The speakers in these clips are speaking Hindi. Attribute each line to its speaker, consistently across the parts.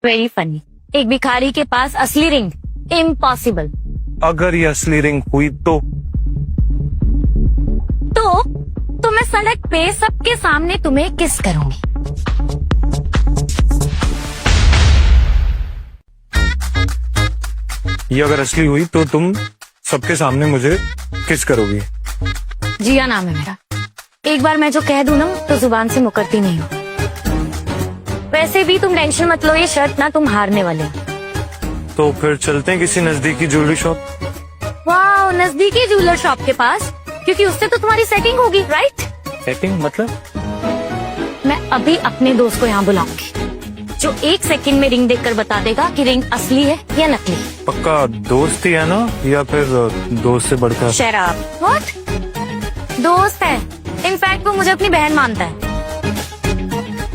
Speaker 1: Very funny. एक भिखारी के पास असली रिंग, इम्पॉसिबल।
Speaker 2: अगर ये असली रिंग हुई तो
Speaker 1: मैं सड़क पे सबके सामने तुम्हें किस करूंगी।
Speaker 2: ये अगर असली हुई तो तुम सबके सामने मुझे किस करोगी।
Speaker 1: जिया नाम है मेरा। एक बार मैं जो कह दूं ना तो जुबान से मुकरती नहीं हूँ। वैसे भी तुम टेंशन मत लो, ये शर्त ना तुम हारने वाले हो।
Speaker 2: तो फिर चलते हैं किसी नजदीकी ज्वेलरी शॉप।
Speaker 1: वाह, नजदीकी ज्वेलर शॉप के पास, क्योंकि उससे तो तुम्हारी सेटिंग होगी, राइट?
Speaker 2: सेटिंग मतलब?
Speaker 1: मैं अभी अपने दोस्त को यहाँ बुलाऊंगी, जो 1 सेकंड में रिंग देखकर बता देगा कि रिंग असली है या नकली।
Speaker 2: पक्का दोस्त ही है ना, या फिर दोस्त से बढ़कर?
Speaker 1: शराब। व्हाट? दोस्त है, इनफैक्ट वो मुझे अपनी बहन मानता है।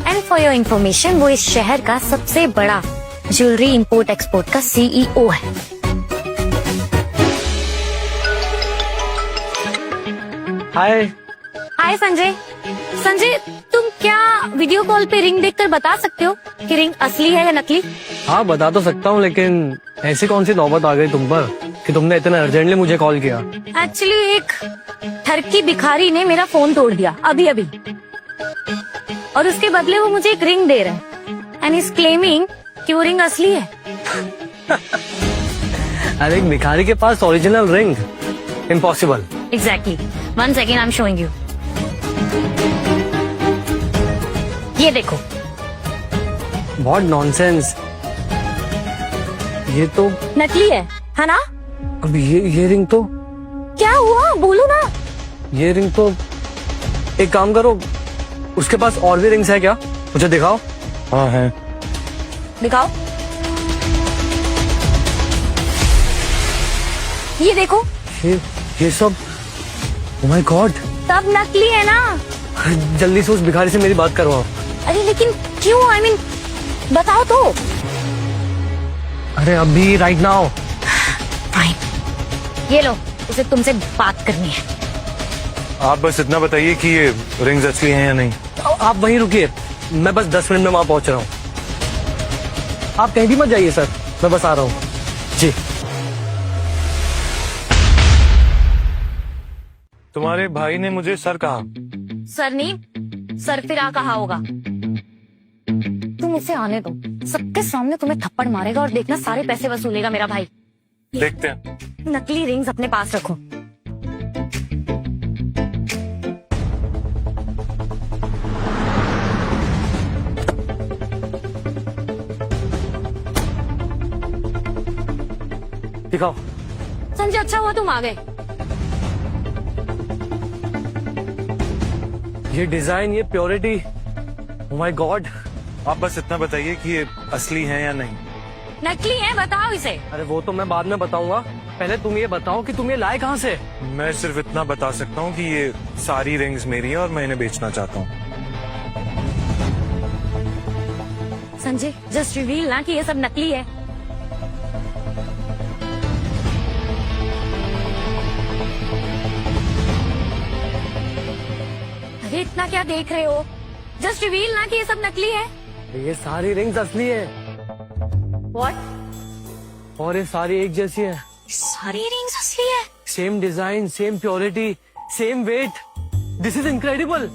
Speaker 1: एंड फॉर योर इन्फॉर्मेशन, वो इस शहर का सबसे बड़ा ज्वेलरी इंपोर्ट एक्सपोर्ट का CEO है।
Speaker 3: हाय।
Speaker 1: हाय संजय। संजय, तुम क्या वीडियो कॉल पे रिंग देखकर बता सकते हो कि रिंग असली है या नकली?
Speaker 3: हाँ बता तो सकता हूँ, लेकिन ऐसी कौन सी नौबत आ गई तुम पर कि तुमने इतना अर्जेंटली मुझे कॉल किया?
Speaker 1: एक्चुअली एक ठरकी भिखारी ने मेरा फोन तोड़ दिया अभी अभी, और उसके बदले वो मुझे एक रिंग दे रहा है एंड इज क्लेमिंग कि वो रिंग असली है।
Speaker 3: अरे एक भिखारी के पास original ring, impossible.
Speaker 1: Exactly. 1 second, I am showing you. ये देखो।
Speaker 3: बहुत नॉनसेंस। ये तो
Speaker 1: नकली है ना?
Speaker 3: अब ये रिंग तो
Speaker 1: क्या हुआ, बोलो ना।
Speaker 3: ये रिंग तो, एक काम करो, उसके पास और भी रिंग्स है क्या? मुझे दिखाओ।
Speaker 2: हाँ है।
Speaker 1: दिखाओ। ये देखो।
Speaker 3: ये सब, ओह माय गॉड,
Speaker 1: सब नकली है ना?
Speaker 3: जल्दी से उस भिखारी से मेरी बात करवाओ।
Speaker 1: अरे लेकिन क्यों? आई मीन बताओ तो।
Speaker 3: अरे अभी, राइट नाउ।
Speaker 1: फाइन, ये लो, उसे तुमसे बात करनी है।
Speaker 2: आप बस इतना बताइए कि ये रिंग्स असली हैं या नहीं।
Speaker 3: आप वहीं रुकिए, मैं बस 10 मिनट में वहां पहुंच रहा हूँ। आप कहीं भी मत जाइए सर, मैं बस आ रहा हूँ। जी।
Speaker 2: तुम्हारे भाई ने मुझे सर कहा।
Speaker 1: सर नहीं, सरफिरा कहा होगा। तुम उसे आने दो, सबके सामने तुम्हें थप्पड़ मारेगा और देखना सारे पैसे वसूलेगा मेरा भाई।
Speaker 2: देखते हैं।
Speaker 1: नकली रिंग्स अपने पास रखो।
Speaker 3: दिखाओ।
Speaker 1: संजय, अच्छा हुआ तुम आ गए।
Speaker 3: ये डिजाइन, ये प्योरिटी, ओह माय गॉड।
Speaker 2: आप बस इतना बताइए कि ये असली हैं या नहीं।
Speaker 1: नकली है, बताओ इसे।
Speaker 3: अरे वो तो मैं बाद में बताऊंगा, पहले तुम ये बताओ कि तुम ये लाए कहाँ से?
Speaker 2: मैं सिर्फ इतना बता सकता हूँ कि ये सारी रिंग्स मेरी हैं और मैं इन्हें बेचना चाहता हूँ।
Speaker 1: संजय, जस्ट रिवील ना कि ये सब नकली है। अरे इतना क्या देख रहे हो? जस्ट रिवील ना कि ये सब नकली है।
Speaker 3: ये सारी रिंग्स असली है।
Speaker 1: व्हाट?
Speaker 3: और ये सारी एक जैसी है।
Speaker 1: सारी रिंग्स असली है?
Speaker 3: Same design, same purity, same weight. This is incredible.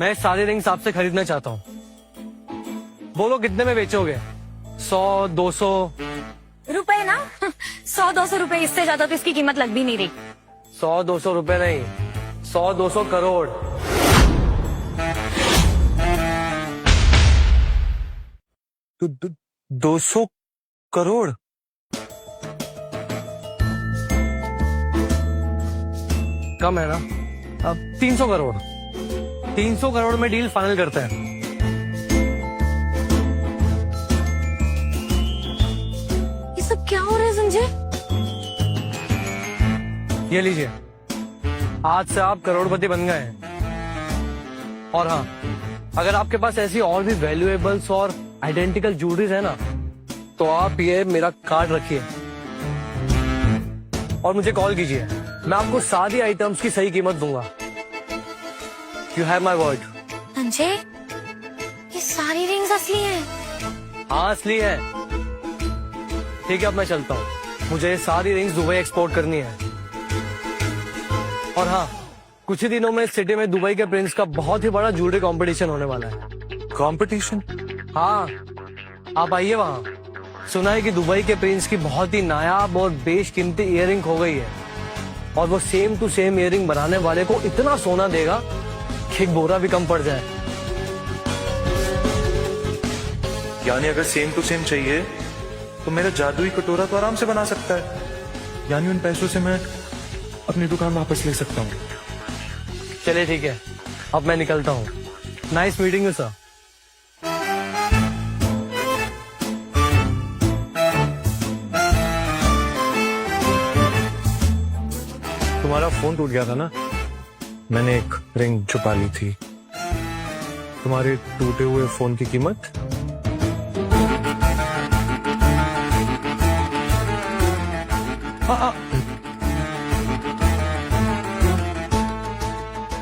Speaker 3: मैं सारी रिंग्स आपसे खरीदना चाहता हूँ। बोलो कितने में बेचोगे? 100, 200?
Speaker 1: रुपए ना? 100-200 रुपए, इससे ज्यादा तो इसकी कीमत लग भी नहीं रही।
Speaker 3: 100-200 रुपए नहीं, 100-200 करोड़।
Speaker 2: तो 200 करोड़?
Speaker 3: कम है ना? अब 300 करोड़। 300 करोड़ में डील फाइनल करते हैं।
Speaker 1: ये सब क्या हो रहा है संजय?
Speaker 3: ये लीजिए, आज से आप करोड़पति बन गए हैं। और हाँ, अगर आपके पास ऐसी और भी वैल्यूएबल्स और आइडेंटिकल ज्वेलरीज है ना, तो आप ये मेरा कार्ड रखिए और मुझे कॉल कीजिए। मैं आपको सारी आइटम्स की सही कीमत दूंगा। You have my word.
Speaker 1: Sanjay, ये सारी रिंग्स असली हैं।
Speaker 3: हाँ असली है। ठीक है अब मैं चलता हूँ, मुझे ये सारी रिंग्स दुबई एक्सपोर्ट करनी है। और हाँ, कुछ ही दिनों में इस सिटी में दुबई के प्रिंस का बहुत ही बड़ा ज्वेलरी कंपटीशन होने वाला है।
Speaker 2: कंपटीशन?
Speaker 3: हाँ, आप आइए वहाँ। सुना है कि दुबई के प्रिंस की बहुत ही नायाब और बेशकीमती इयररिंग हो गई है, और वो सेम टू सेम इयररिंग बनाने वाले को इतना सोना देगा कि एक बोरा भी कम पड़ जाए।
Speaker 2: यानी अगर सेम टू सेम चाहिए तो मेरा जादुई कटोरा तो आराम से बना सकता है। यानी उन पैसों से मैं अपनी दुकान वापस ले सकता हूँ।
Speaker 3: चलिए ठीक है, अब मैं निकलता हूँ। Nice meeting you sir.
Speaker 2: तुम्हारा फोन टूट गया था ना, मैंने एक रिंग छुपा ली थी। तुम्हारे टूटे हुए फोन की कीमत?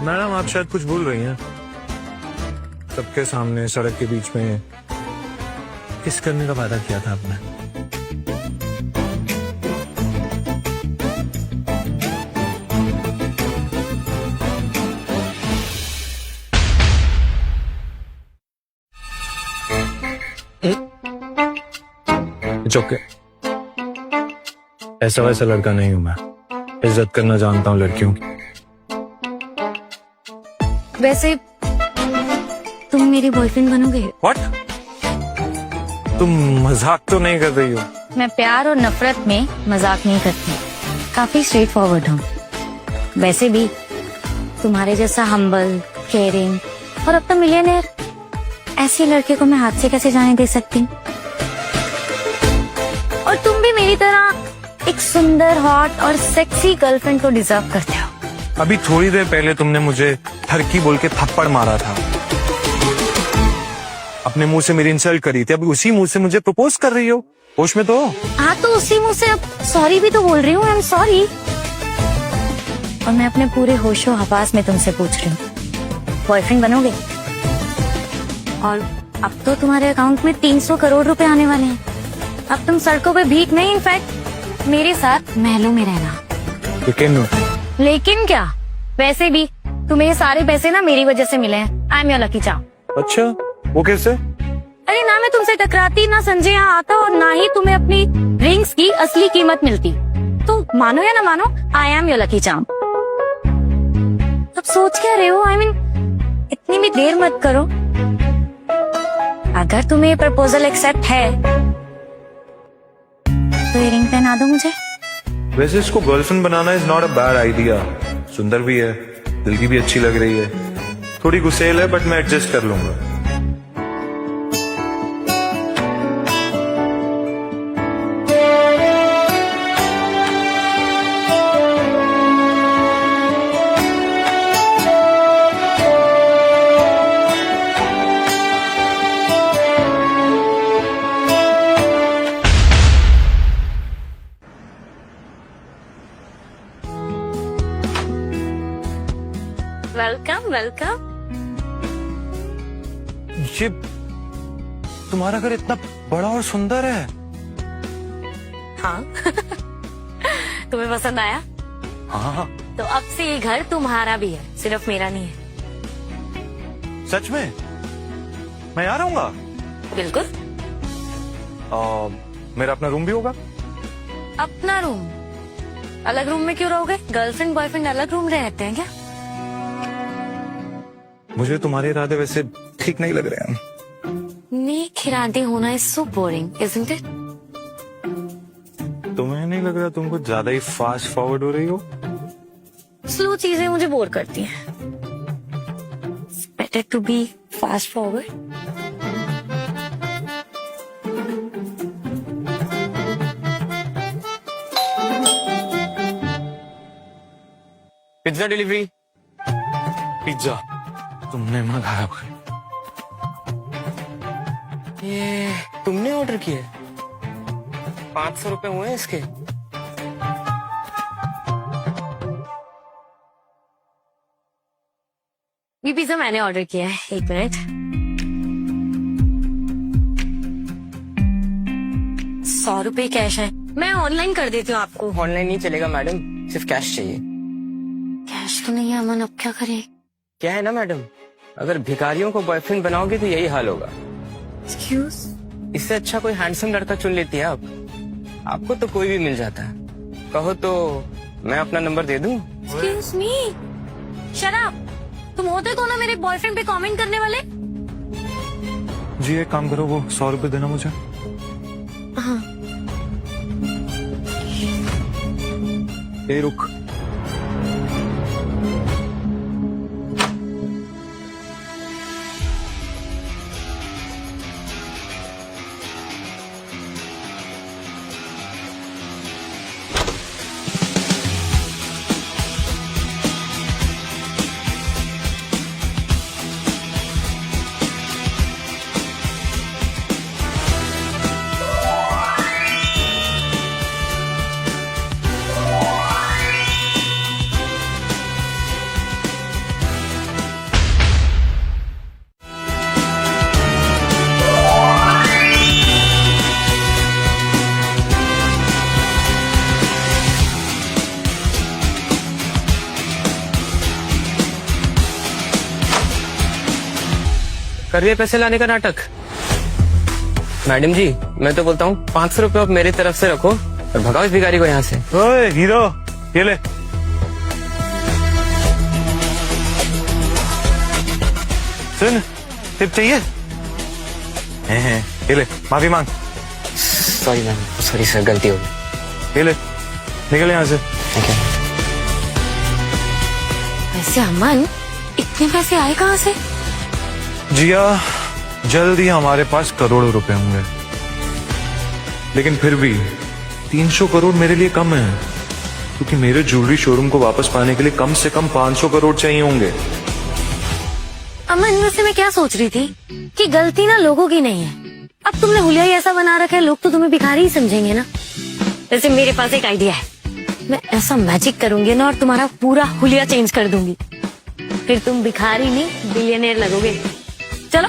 Speaker 2: मैडम आप शायद कुछ भूल रही हैं। सबके सामने सड़क के बीच में किस करने का वादा किया था आपने? ओके, ऐसा वैसा लड़का नहीं हूं मैं। इज्जत करना जानता हूं लड़कियों की।
Speaker 1: वैसे तुम मेरी बॉयफ्रेंड बनोगे?
Speaker 2: व्हाट? तुम मजाक तो नहीं कर रही हो?
Speaker 1: मैं प्यार और नफरत में मजाक नहीं करती, काफी स्ट्रेट फॉरवर्ड हूँ। वैसे भी तुम्हारे जैसा हम्बल, केयरिंग और अब तो मिलियनेयर ऐसे लड़के को मैं हाथ से कैसे जाने दे सकती हूँ। और तुम भी मेरी तरह एक सुंदर, हॉट और सेक्सी गर्लफ्रेंड को डिजर्व करते हो।
Speaker 2: अभी थोड़ी देर पहले तुमने मुझे ठरकी बोल के थप्पड़ मारा था, अपने मुंह से मेरी इंसल्ट करी थी। अभी उसी मुंह से मुझे प्रपोज कर रही हो। होश में तो हो?
Speaker 1: हाँ तो उसी मुंह से अब सॉरी भी तो बोल रही हूँ। I am sorry. और मैं अपने पूरे होशो हवास में तुमसे पूछ रही हूँ, बॉयफ्रेंड बनोगे? और अब तो तुम्हारे अकाउंट में 300 करोड़ रुपए आने वाले हैं। अब तुम सड़कों पे भीख नहीं, इनफैक्ट मेरे साथ महलों में रहना। लेकिन क्या? वैसे भी तुम्हें ये सारे पैसे ना मेरी वजह से मिले हैं। I am your lucky charm.
Speaker 2: अच्छा, वो कैसे?
Speaker 1: अरे ना मैं तुमसे टकराती, ना संजय यहाँ आता, और ना ही तुम्हें अपनी रिंग्स की असली कीमत मिलती। तो मानो या ना मानो, I am your lucky charm. अब सोच क्या रहे हो? आई मीन इतनी भी देर मत करो। अगर तुम्हें ये प्रपोजल एक्सेप्ट है तो ये रिंग पहना दो मुझे।
Speaker 2: वैसे इसको girlfriend banana is not a bad idea. सुंदर भी है, दिल की भी अच्छी लग रही है। थोड़ी गुस्सेल है बट मैं एडजस्ट कर लूंगा।
Speaker 1: Welcome welcome.
Speaker 2: ये तुम्हारा घर इतना बड़ा और सुंदर है।
Speaker 1: हाँ तुम्हें पसंद आया?
Speaker 2: हाँ।
Speaker 1: तो अब से ये घर तुम्हारा भी है, सिर्फ मेरा नहीं है।
Speaker 2: सच में? मैं यहाँ रहूंगा?
Speaker 1: बिल्कुल।
Speaker 2: मेरा अपना रूम भी होगा?
Speaker 1: अपना रूम? अलग रूम में क्यों रहोगे? गर्लफ्रेंड बॉयफ्रेंड अलग रूम रहते हैं क्या?
Speaker 2: मुझे तुम्हारे इरादे वैसे ठीक नहीं लग रहे हैं।
Speaker 1: नेक इरादे होना is so boring, isn't it?
Speaker 2: तुम्हें नहीं लग रहा तुम कुछ ज्यादा ही फास्ट फॉरवर्ड हो रही हो?
Speaker 1: स्लो चीजें मुझे बोर करती हैं। Better to be fast forward.
Speaker 3: Pizza delivery.
Speaker 2: Pizza तुमने मंगाया?
Speaker 3: ये तुमने ऑर्डर किया? 500 रुपए हुए इसके।
Speaker 1: ये पिज्जा मैंने ऑर्डर किया है। 1 मिनट। 100 रुपए कैश है, मैं ऑनलाइन कर देती हूँ आपको।
Speaker 4: ऑनलाइन नहीं चलेगा मैडम, सिर्फ कैश चाहिए।
Speaker 1: कैश तो नहीं है अमन, अब क्या करें?
Speaker 4: क्या है ना मैडम, अगर भिखारियों को बॉयफ्रेंड बनाओगे तो यही हाल होगा।
Speaker 1: एक्सक्यूज।
Speaker 4: इससे अच्छा कोई हैंडसम लड़का चुन लेती है आप। आपको तो कोई भी मिल जाता है। कहो तो मैं अपना नंबर दे दूं?
Speaker 1: Excuse me, shut up. तुम होते कौन हो मेरे बॉयफ्रेंड पे कमेंट करने वाले?
Speaker 2: जी एक काम करो, वो 100 रुपए देना मुझे।
Speaker 1: हाँ।
Speaker 2: ए रुक,
Speaker 4: करिए पैसे लाने का नाटक। मैडम जी, मैं तो बोलता हूँ 500 रुपए आप मेरी तरफ से रखो और भगाओ इस भिखारी को यहाँ से।
Speaker 2: ओए हीरो, ये ले। सुन, टिप चाहिए? हैं, ये ले, माफी मांग।
Speaker 4: सॉरी मैम, सॉरी सर, गलती हो गई।
Speaker 2: ये ले, निकल यहाँ से।
Speaker 1: वैसे अमन, इतने पैसे आए कहाँ से?
Speaker 2: जिया, जल्द ही हमारे पास करोड़ों रुपए होंगे, लेकिन फिर भी 300 करोड़ मेरे लिए कम है, क्योंकि मेरे ज्वेलरी शोरूम को वापस पाने के लिए कम से कम 500 करोड़ चाहिए होंगे।
Speaker 1: अमन, वैसे मैं क्या सोच रही थी कि गलती ना लोगों की नहीं है। अब तुमने हुलिया ही ऐसा बना रखा है, लोग तो तुम्हें भिखारी ही समझेंगे ना। वैसे मेरे पास एक आइडिया है, मैं ऐसा मैजिक करूंगी ना और तुम्हारा पूरा हुलिया चेंज कर दूंगी, फिर तुम भिखारी नहीं बिलियनेयर लगोगे। चलो।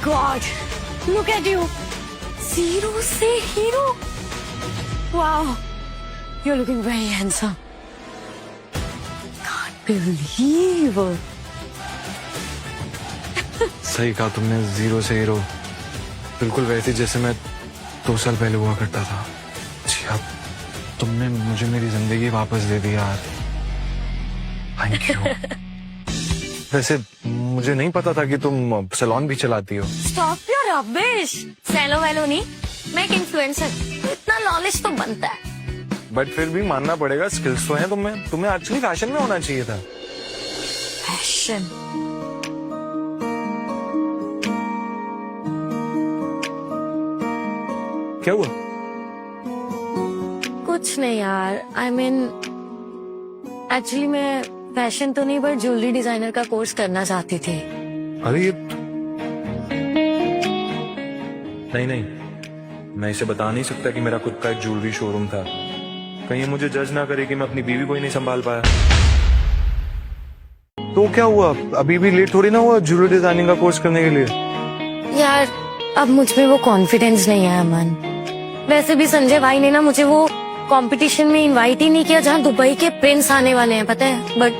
Speaker 1: God, look at you. Zero से hero. Wow, you're looking very handsome. Can't believe.
Speaker 2: सही कहा तुमने, जीरो से हीरो, बिल्कुल वैसे जैसे मैं 2 साल पहले हुआ करता था। जी अब तुमने मुझे मेरी जिंदगी वापस दे दी यार, थैंक यू। वैसे मुझे नहीं पता था कि तुम सैलून भी चलाती हो।
Speaker 1: Stop your rubbish. सैलो वैलो नहीं, मैं एक इन्फ्लुएंसर, इतना नॉलेज तो बनता है।
Speaker 2: बट फिर भी मानना पड़ेगा, स्किल्स तो हैं तुम्हें। तुम्हें एक्चुअली फैशन में होना चाहिए था।
Speaker 1: फैशन?
Speaker 2: क्या हुआ?
Speaker 1: कुछ नहीं यार, I mean, एक्चुअली मैं फैशन तो नहीं बट ज्वेलरी डिजाइनर का कोर्स करना चाहती थी।
Speaker 2: अरे ये नहीं, मैं इसे बता नहीं सकता कि मेरा खुद का एक ज्वेलरी शोरूम था। कहीं ये मुझे जज ना करे कि मैं अपनी बीवी को ही नहीं संभाल पाया। तो क्या हुआ, अभी भी लेट थोड़ी ना हुआ ज्वेलरी डिजाइनिंग का कोर्स करने के लिए?
Speaker 1: यार अब मुझ में वो कॉन्फिडेंस नहीं है अमन। वैसे भी संजय भाई ने ना मुझे वो कंपटीशन में इनवाइट ही नहीं किया जहाँ दुबई के प्रिंस आने वाले हैं, पता है। बट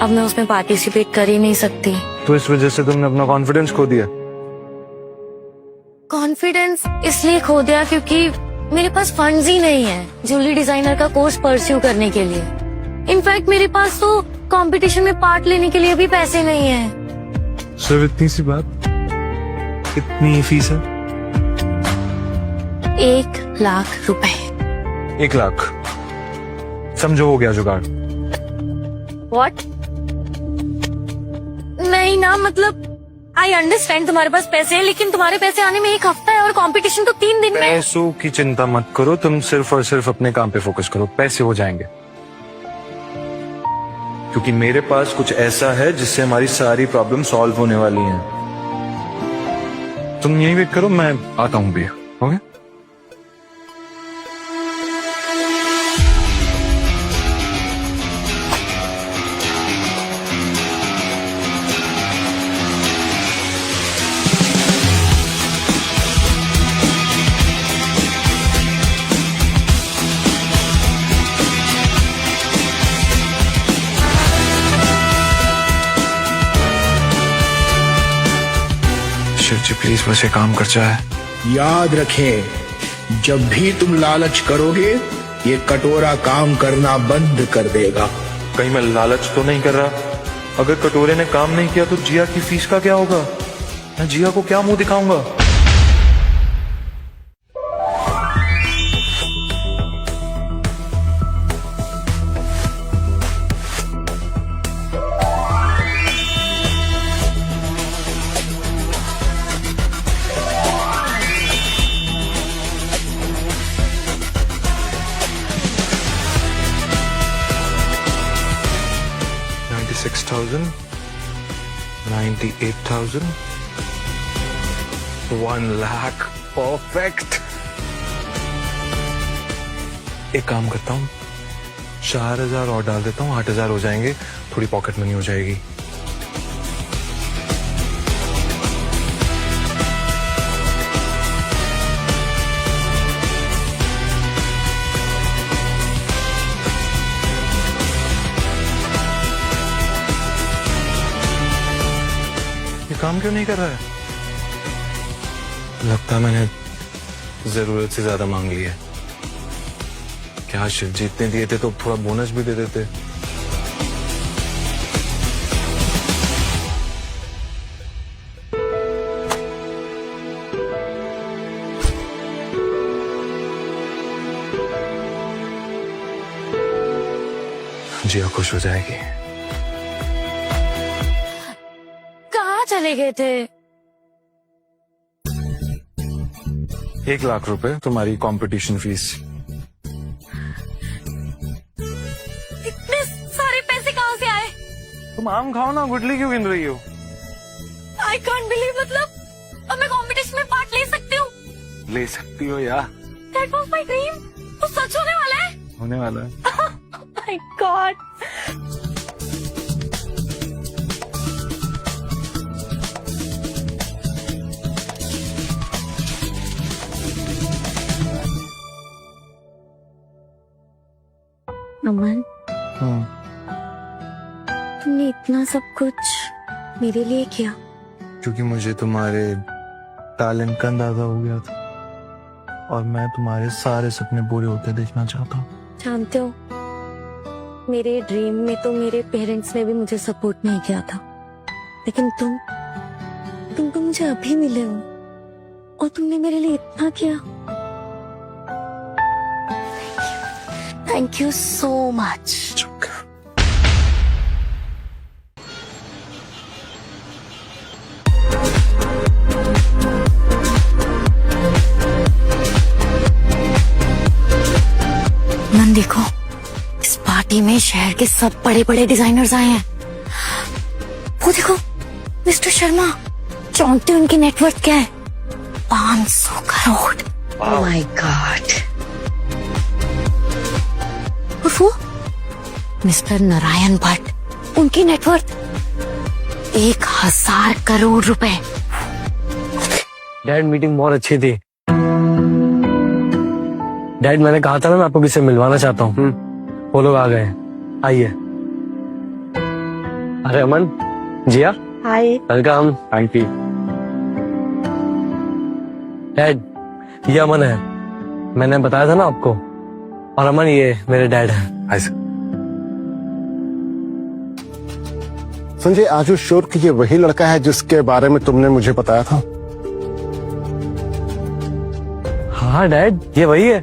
Speaker 1: अब मैं उसमें पार्टिसिपेट कर ही नहीं सकती।
Speaker 2: तो इस वजह से तुमने अपना कॉन्फिडेंस खो दिया?
Speaker 1: कॉन्फिडेंस इसलिए खो दिया क्योंकि मेरे पास फंड्स ही नहीं है ज्वेलरी डिजाइनर का कोर्स परस्यू करने के लिए। इनफैक्ट मेरे पास तो कंपटीशन में पार्ट लेने के लिए भी पैसे नहीं है।
Speaker 2: सिर्फ इतनी सी बात, कितनी फीस है?
Speaker 1: 1,00,000 रुपए।
Speaker 2: 1,00,000 समझो हो गया जुगाड़।
Speaker 1: व्हाट? नहीं ना, मतलब आई अंडरस्टैंड तुम्हारे पास पैसे हैं, लेकिन तुम्हारे पैसे आने में 1 हफ्ता है और कंपटीशन तो 3 दिन में।
Speaker 2: पैसों की चिंता मत करो, तुम सिर्फ और सिर्फ अपने काम पे फोकस करो, पैसे हो जाएंगे। क्योंकि मेरे पास कुछ ऐसा है जिससे हमारी सारी प्रॉब्लम सॉल्व होने वाली हैं। तुम यही वेट करो, मैं आता हूँ भी। ओके? शिव जी प्लीज बस ये काम कर जाए।
Speaker 5: याद रखें, जब भी तुम लालच करोगे ये कटोरा काम करना बंद कर देगा।
Speaker 2: कहीं मैं लालच तो नहीं कर रहा? अगर कटोरे ने काम नहीं किया तो जिया की फीस का क्या होगा? मैं जिया को क्या मुंह दिखाऊंगा? $96,000, $98,000, 1,00,000, परफेक्ट। एक काम करता हूँ, 4,000 और डाल देता हूँ, 8,000 हो जाएंगे, थोड़ी पॉकेट मनी हो जाएगी। ये काम क्यों नहीं कर रहा है? लगता है मैंने जरूरत से ज्यादा मांग ली है। क्या शिव जी इतने दिए थे तो थोड़ा बोनस भी दे देते। जिया खुश हो जाएगी।
Speaker 1: कहाँ चले गए थे?
Speaker 2: 1,00,000 रुपए तुम्हारी कंपटीशन फीस।
Speaker 1: इतने सारे पैसे कहाँ से आए?
Speaker 2: तुम आम खाओ ना, गुटली क्यों गिन रही हो?
Speaker 1: आई कांट बिलीव, मतलब अब मैं कंपटीशन में पार्ट ले सकती हूँ?
Speaker 2: ले सकती हो यार,
Speaker 1: दैट वाज माय ड्रीम। तो सच होने वाला है?
Speaker 2: होने वाला है।
Speaker 1: My God. अमन, तुमने इतना सब कुछ मेरे लिए किया?
Speaker 2: क्योंकि मुझे तुम्हारे टैलेंट का अंदाजा हो गया था और मैं तुम्हारे सारे सपने पूरे होते देखना चाहता हूँ।
Speaker 1: जानते हो, मेरे ड्रीम में तो मेरे पेरेंट्स ने भी मुझे सपोर्ट नहीं किया था, लेकिन तुम तो मुझे अभी मिले हो और तुमने मेरे लिए इतना किया। Thank you so much. मन देखो, इस पार्टी में शहर के सब बड़े बड़े डिजाइनर्स आए हैं। वो देखो मिस्टर शर्मा, जानते हो उनकी नेटवर्थ क्या है? 500 करोड़। Oh my God. और वो मिस्टर नारायण भट्ट, उनकी नेटवर्थ 1,000 करोड़ रुपए।
Speaker 3: डैड मीटिंग बहुत अच्छी थी। डैड मैंने कहा था ना मैं आपको किससे मिलवाना चाहता हूँ। वो लोग आ गए। आइए। अरे अमन, जिया,
Speaker 1: हाय।
Speaker 3: वेलकम। Thank you. डैड, ये अमन है, मैंने बताया था ना आपको। और अमन ये मेरे डैड हैं।
Speaker 2: Hi sir.
Speaker 6: संजय, आज यू श्योर कि ये वही लड़का है जिसके बारे में तुमने मुझे बताया था?
Speaker 3: हाँ डैड, ये वही है।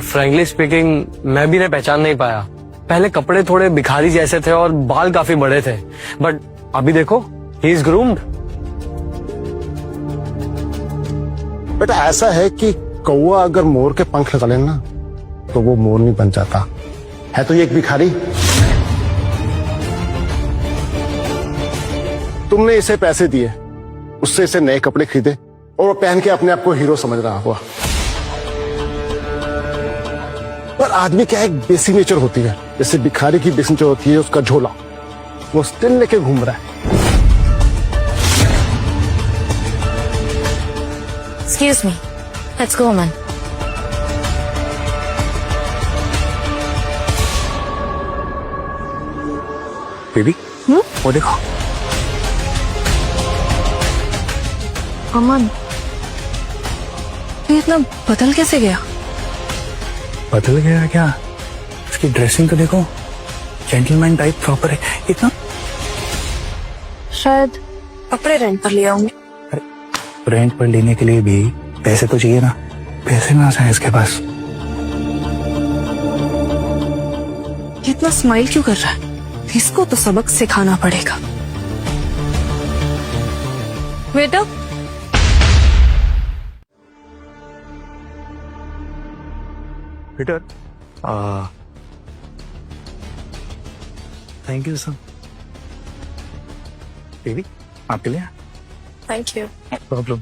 Speaker 3: फ्रैंकली स्पीकिंग, मैं भी इन्हें पहचान नहीं पाया। पहले कपड़े थोड़े भिखारी जैसे थे और बाल काफी बड़े थे, बट अभी देखो, ही इज ग्रूम्ड।
Speaker 6: बेटा, ऐसा है कि कौवा अगर मोर के पंख लगा लेना तो वो मोर नहीं बन जाता है। तो ये एक भिखारी। तुमने इसे पैसे दिए, उससे इसे नए कपड़े खरीदे और वो पहन के अपने आप को हीरो समझ रहा हुआ। पर आदमी क्या एक बेसिक नेचर होती है, जैसे भिखारी की बेसिक नेचर होती है उसका झोला, वो स्टिल लेके घूम रहा है।
Speaker 1: Excuse me. Let's go, man.
Speaker 5: Baby, वो देखो।
Speaker 7: अमन, ये इतना बदल कैसे गया?
Speaker 5: बदल गया क्या? उसकी ड्रेसिंग तो देखो, जेंटलमैन टाइप प्रॉपर है। इतना
Speaker 7: शायद कपड़े रेंट पर लिया होंगे।
Speaker 5: रेंट पर लेने के लिए भी पैसे तो चाहिए ना। पैसे ना है इसके पास।
Speaker 7: ये इतना स्माइल क्यों कर रहा है? इसको तो सबक सिखाना पड़ेगा। बेटा,
Speaker 5: Peter, thank you sir. Baby, आपके लिए।
Speaker 7: Thank you.
Speaker 5: Problem.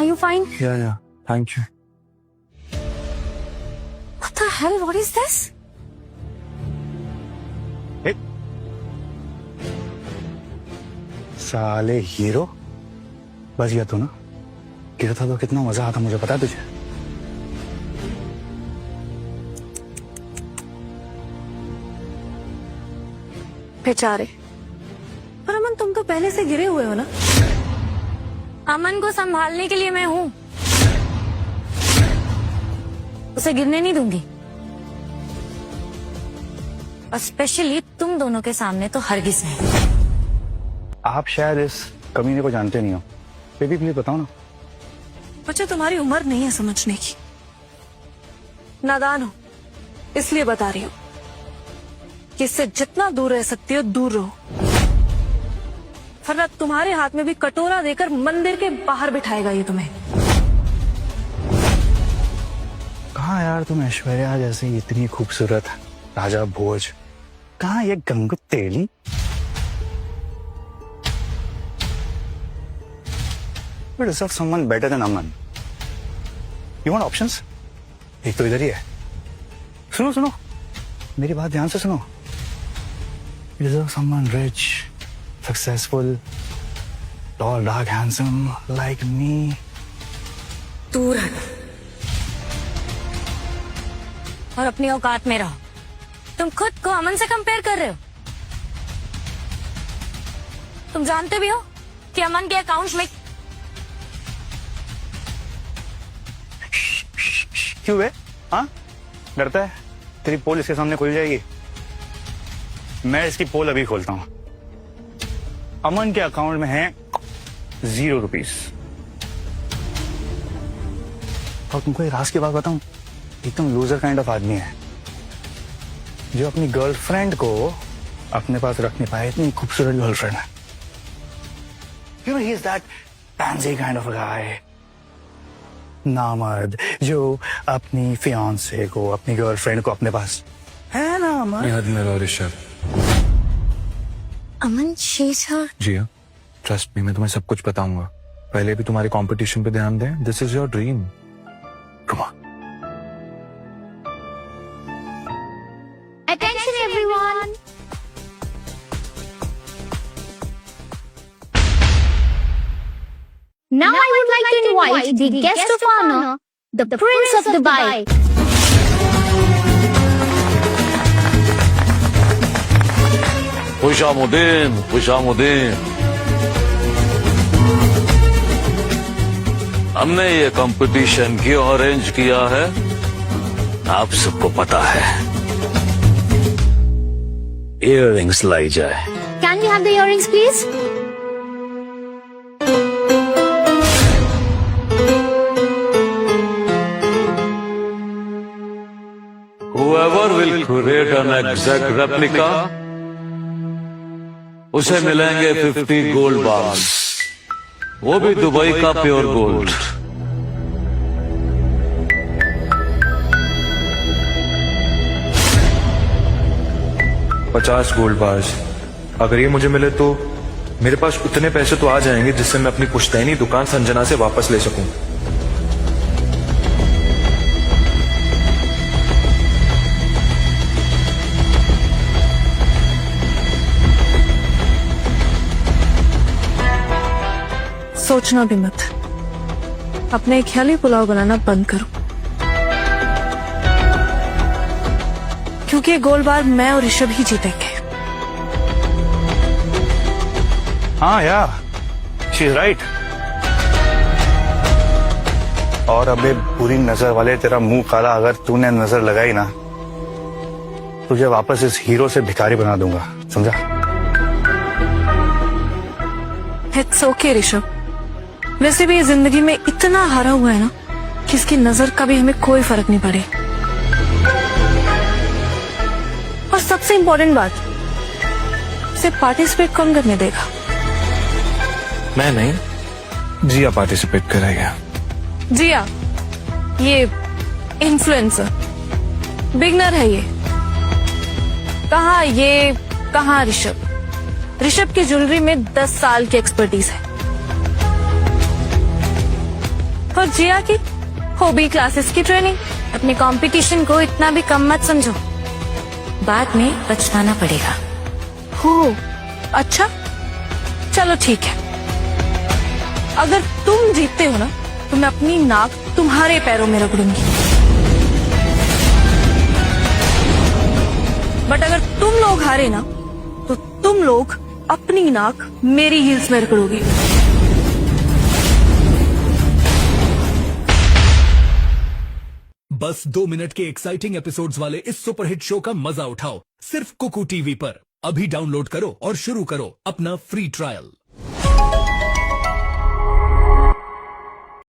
Speaker 1: Are you fine?
Speaker 5: या, thank you.
Speaker 1: What the hell? What is this?
Speaker 5: साले हीरो, बस गया तू ना। गिरता तो कितना मजा आता मुझे पता है तुझे।
Speaker 7: बेचारे। पर अमन, तुम तो पहले से गिरे हुए हो ना।
Speaker 1: अमन को संभालने के लिए मैं हूं, उसे गिरने नहीं दूंगी। और स्पेशली तुम दोनों के सामने तो हरगिज नहीं।
Speaker 5: आप शायद इस कमीने को जानते नहीं हो। बेबी प्लीज बताओ ना।
Speaker 7: बच्चा, तुम्हारी उम्र नहीं है समझने की। नादान हो, इसलिए बता रही हूँ कि इससे जितना दूर रह सकती हो दूर रहो, वरना तुम्हारे हाथ में भी कटोरा देकर मंदिर के बाहर बिठाएगा ये तुम्हें।
Speaker 5: कहाँ यार तुम ऐश्वर्या जैसी इतनी खूबसूरत राजा भोज, कहाँ ये गंगू तेली? You deserve someone better than Aman. You want options? एक तो इधर ही है। सुनो सुनो, मेरी बात ध्यान से सुनो। You deserve someone rich, successful, tall, dark, handsome like me.
Speaker 1: दूर हटो और अपनी औकात में रहो। तुम खुद को अमन से कंपेयर कर रहे हो। तुम जानते भी हो कि अमन के अकाउंट में
Speaker 5: क्यों है? हाँ, डरता है तेरी पोल इसके सामने खुल जाएगी। मैं इसकी पोल अभी खोलता हूं। अमन के अकाउंट में है 0 रुपीस। और तुमको ये राज की बात बताऊं, एकदम लूजर काइंड ऑफ आदमी है। जो अपनी गर्लफ्रेंड को अपने पास रख नहीं पाए, इतनी खूबसूरत गर्लफ्रेंड है। You know he is that pansy kind of guy, नामर्द जो अपनी फियांसे को, अपनी गर्लफ्रेंड को अपने पास, है ना अमन?
Speaker 2: हद में रहो ऋषभ।
Speaker 1: अमन शेषा
Speaker 2: जिया, ट्रस्ट मी, मैं तुम्हें सब कुछ बताऊंगा। पहले भी तुम्हारे कंपटीशन पे ध्यान दें। This is your dream. Come on.
Speaker 1: Attention everyone! Now I would like to invite the guest of honor, the Prince of Dubai.
Speaker 8: खुशामुदीन, खुशामुदीन। हमने ये कंपटीशन क्यों अरेंज किया है, आप सबको पता है। इयररिंग्स लाई जाए।
Speaker 1: Can we have the earrings, please?
Speaker 8: Whoever will create an exact replica, उसे मिलेंगे 50 गोल्ड बार्स, वो भी दुबई का प्योर गोल्ड।
Speaker 2: $50 gold bars. अगर ये मुझे मिले तो मेरे पास उतने पैसे तो आ जाएंगे जिससे मैं अपनी पुश्तैनी दुकान संजना से वापस ले सकूं।
Speaker 7: सोचना भी मत, अपने ख्याली पुलाव बनाना बंद करो, क्योंकि गोल्ड बार मैं और ऋषभ ही जीतेंगे।
Speaker 5: हाँ यार, शी इज राइट। और अबे बुरी नजर वाले, तेरा मुंह काला अगर तूने नजर लगाई ना, तुझे वापस इस हीरो से भिखारी बना दूंगा, समझा?
Speaker 7: इट्स ओके ऋषभ, वैसे भी ये जिंदगी में इतना हारा हुआ है ना कि इसकी नजर का भी हमें कोई फर्क नहीं पड़े। और सबसे इम्पोर्टेंट बात, इसे पार्टिसिपेट कौन करने देगा?
Speaker 2: मैं नहीं, जिया पार्टिसिपेट करेगा।
Speaker 7: जिया, ये इन्फ्लुएंसर बिगनर है ये। कहाँ ऋषभ? ऋषभ की ज्वेलरी में 10 साल की एक्सपर्टीज है, और जिया की हॉबी क्लासेस की ट्रेनिंग।
Speaker 1: अपने कंपटीशन को इतना भी कम मत समझो, बाद में पछताना पड़ेगा।
Speaker 7: हो अच्छा, चलो ठीक है। अगर तुम जीतते हो ना तो मैं अपनी नाक तुम्हारे पैरों में रगड़ूंगी, बट अगर तुम लोग हारे ना तो तुम लोग अपनी नाक मेरी हील्स में रगड़ोगे।
Speaker 9: बस 2 मिनट के एक्साइटिंग एपिसोड्स वाले इस सुपरहिट शो का मजा उठाओ सिर्फ कुकू टीवी पर। अभी डाउनलोड करो और शुरू करो अपना फ्री ट्रायल।